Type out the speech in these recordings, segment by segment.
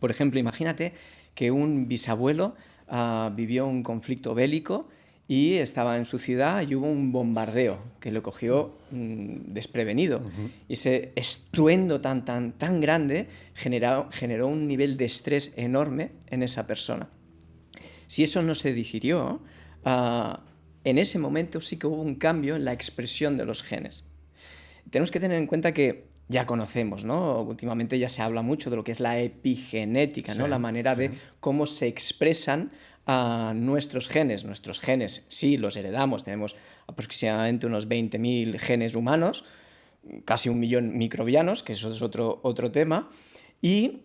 Por ejemplo, imagínate que un bisabuelo vivió un conflicto bélico y estaba en su ciudad y hubo un bombardeo que lo cogió desprevenido. Y ese estruendo tan grande generó un nivel de estrés enorme en esa persona. Si eso no se digirió, en ese momento sí que hubo un cambio en la expresión de los genes. Tenemos que tener en cuenta que ya conocemos, ¿no? Últimamente ya se habla mucho de lo que es la epigenética, ¿no? La manera de cómo se expresan nuestros genes. Nuestros genes, sí, los heredamos, tenemos aproximadamente unos 20.000 genes humanos, casi 1.000.000 microbianos, que eso es otro tema, y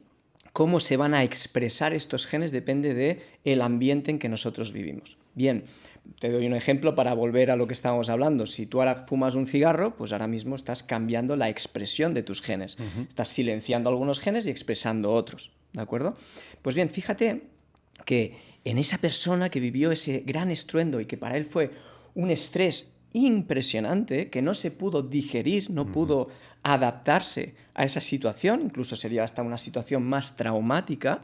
cómo se van a expresar estos genes depende del ambiente en que nosotros vivimos. Bien, te doy un ejemplo para volver a lo que estábamos hablando. Si tú ahora fumas un cigarro, pues ahora mismo estás cambiando la expresión de tus genes. Estás silenciando algunos genes y expresando otros, ¿de acuerdo? Pues bien, fíjate que en esa persona que vivió ese gran estruendo y que para él fue un estrés impresionante, que no se pudo digerir, no pudo adaptarse a esa situación, incluso sería hasta una situación más traumática,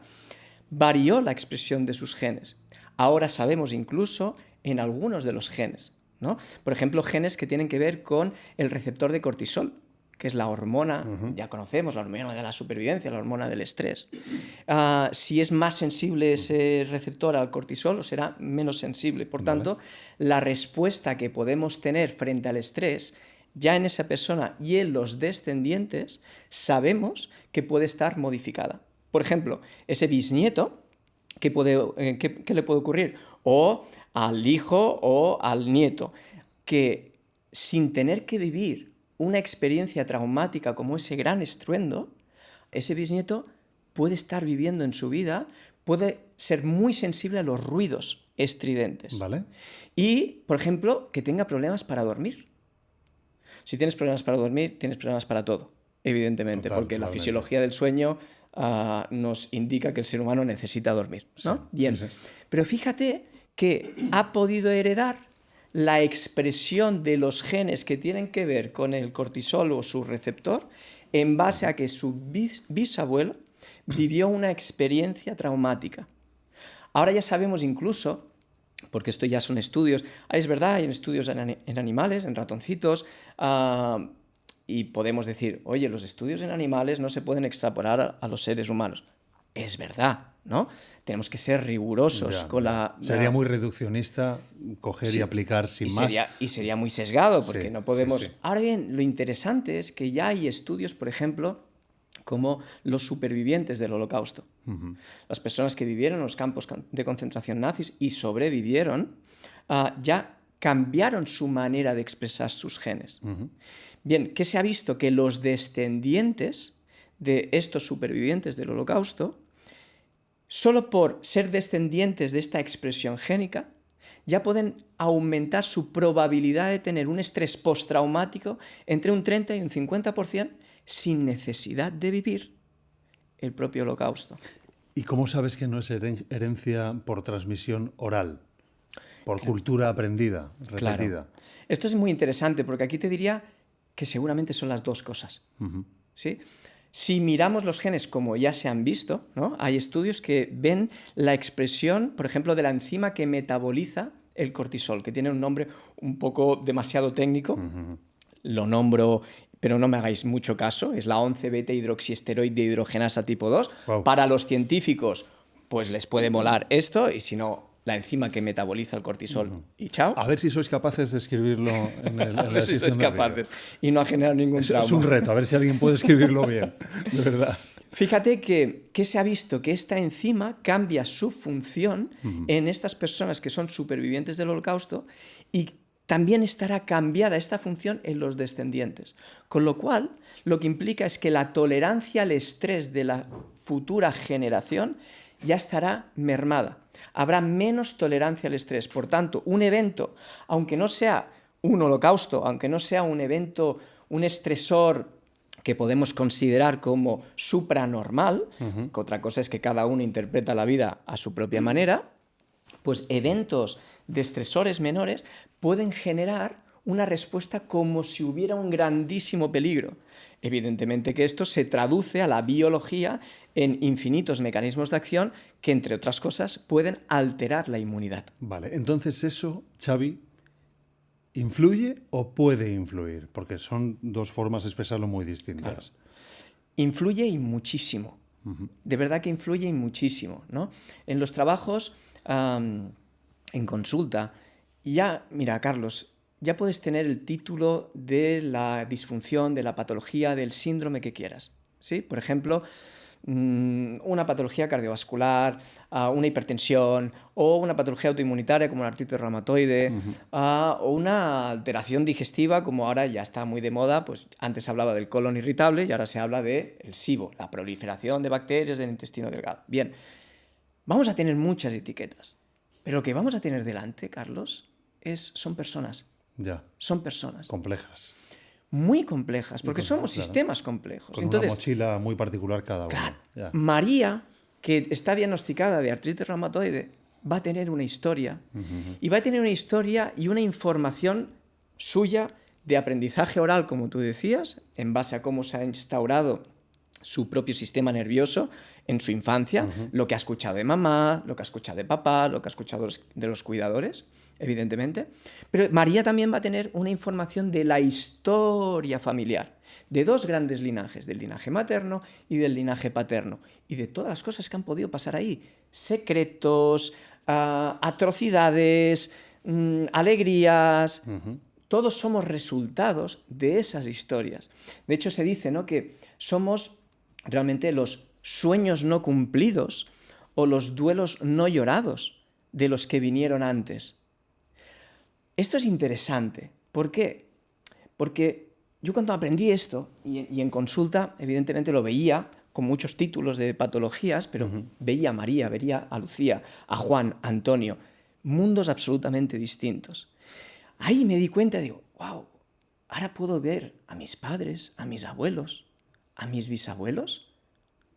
varió la expresión de sus genes. Ahora sabemos incluso en algunos de los genes, ¿no? Por ejemplo, genes que tienen que ver con el receptor de cortisol, que es la hormona, ya conocemos, la hormona de la supervivencia, la hormona del estrés. Si es más sensible ese receptor al cortisol o será menos sensible. Por tanto, la respuesta que podemos tener frente al estrés ya en esa persona y en los descendientes sabemos que puede estar modificada. Por ejemplo, ese bisnieto, ¿qué le puede ocurrir? O al hijo o al nieto, que sin tener que vivir una experiencia traumática como ese gran estruendo, ese bisnieto puede estar viviendo en su vida, puede ser muy sensible a los ruidos estridentes. Vale. Y, por ejemplo, que tenga problemas para dormir. Si tienes problemas para dormir, tienes problemas para todo, evidentemente, porque la fisiología del sueño nos indica que el ser humano necesita dormir, ¿no? Sí, bien, sí. Pero fíjate que ha podido heredar la expresión de los genes que tienen que ver con el cortisol o su receptor en base a que su bisabuelo vivió una experiencia traumática. Ahora ya sabemos incluso, porque esto ya son estudios, es verdad, hay estudios en animales, en ratoncitos, y podemos decir, oye, los estudios en animales no se pueden extrapolar a los seres humanos. Es verdad, ¿no? Tenemos que ser rigurosos con la... Sería muy reduccionista coger y aplicar sin más. Y sería muy sesgado, porque no podemos... Ahora bien, lo interesante es que ya hay estudios, por ejemplo, como los supervivientes del Holocausto. Las personas que vivieron en los campos de concentración nazis y sobrevivieron, ya cambiaron su manera de expresar sus genes. Bien, ¿qué se ha visto? Que los descendientes de estos supervivientes del Holocausto, solo por ser descendientes de esta expresión génica, ya pueden aumentar su probabilidad de tener un estrés postraumático entre un 30 y un 50% sin necesidad de vivir el propio Holocausto. ¿Y cómo sabes que no es herencia por transmisión oral? Por cultura aprendida, repetida. Claro. Esto es muy interesante porque aquí te diría que seguramente son las dos cosas. ¿Sí? Si miramos los genes como ya se han visto, ¿no? Hay estudios que ven la expresión, por ejemplo, de la enzima que metaboliza el cortisol, que tiene un nombre un poco demasiado técnico. Lo nombro, pero no me hagáis mucho caso. Es la 11-beta-hidroxiesteroide hidrogenasa tipo 2. Wow. Para los científicos, pues les puede molar esto, y si no, la enzima que metaboliza el cortisol y chao. A ver si sois capaces de escribirlo en la A ver si sois sección de arriba. capaces y no ha generado ningún trauma. Es un reto, a ver si alguien puede escribirlo bien, de verdad. Fíjate que se ha visto que esta enzima cambia su función en estas personas que son supervivientes del Holocausto, y también estará cambiada esta función en los descendientes. Con lo cual, lo que implica es que la tolerancia al estrés de la futura generación ya estará mermada. Habrá menos tolerancia al estrés. Por tanto, un evento, aunque no sea un holocausto, aunque no sea un evento, un estresor que podemos considerar como supranormal, que otra cosa es que cada uno interpreta la vida a su propia manera, pues eventos de estresores menores pueden generar una respuesta como si hubiera un grandísimo peligro. Evidentemente que esto se traduce a la biología en infinitos mecanismos de acción que, entre otras cosas, pueden alterar la inmunidad. Vale, entonces eso, Xavi, ¿influye o puede influir? Porque son dos formas de expresarlo muy distintas. Claro. Influye y muchísimo. De verdad que influye y muchísimo, ¿no? En los trabajos, en consulta, ya, mira, Carlos, ya puedes tener el título de la disfunción, de la patología, del síndrome que quieras, ¿sí? Por ejemplo, una patología cardiovascular, una hipertensión o una patología autoinmunitaria como la artritis reumatoide, o una alteración digestiva como ahora ya está muy de moda, pues antes se hablaba del colon irritable y ahora se habla del SIBO, la proliferación de bacterias del intestino delgado. Bien, vamos a tener muchas etiquetas, pero lo que vamos a tener delante, Carlos, son personas. Ya. Son personas. Complejas. Muy complejas, porque somos sistemas complejos. Con Entonces, una mochila muy particular cada uno. claro, Ya. María, que está diagnosticada de artritis reumatoide, va a tener una historia. Y va a tener una historia y una información suya de aprendizaje oral, como tú decías, en base a cómo se ha instaurado su propio sistema nervioso en su infancia, lo que ha escuchado de mamá, lo que ha escuchado de papá, lo que ha escuchado de los cuidadores, evidentemente. Pero María también va a tener una información de la historia familiar, de dos grandes linajes, del linaje materno y del linaje paterno, y de todas las cosas que han podido pasar ahí, secretos, atrocidades, alegrías. Todos somos resultados de esas historias. De hecho, se dice, ¿no?, que somos realmente los sueños no cumplidos o los duelos no llorados de los que vinieron antes. Esto es interesante. ¿Por qué? Porque yo cuando aprendí esto, y en consulta, evidentemente lo veía con muchos títulos de patologías, pero veía a María, veía a Lucía, a Juan, a Antonio, mundos absolutamente distintos. Ahí me di cuenta, digo, wow, ahora puedo ver a mis padres, a mis abuelos, a mis bisabuelos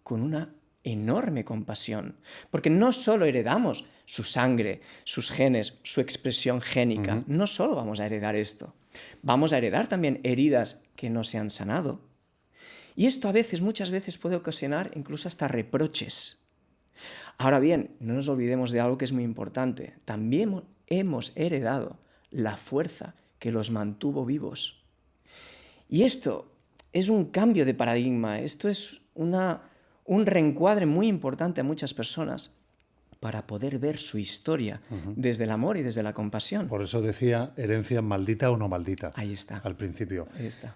con una enorme compasión, porque no solo heredamos su sangre, sus genes, su expresión génica, no solo vamos a heredar esto, vamos a heredar también heridas que no se han sanado. Y esto muchas veces puede ocasionar incluso hasta reproches. Ahora bien, no nos olvidemos de algo que es muy importante, también hemos heredado la fuerza que los mantuvo vivos. Y esto es un cambio de paradigma, esto es un reencuadre muy importante a muchas personas para poder ver su historia desde el amor y desde la compasión. Por eso decía herencia maldita o no maldita. Ahí está. Al principio. Ahí está.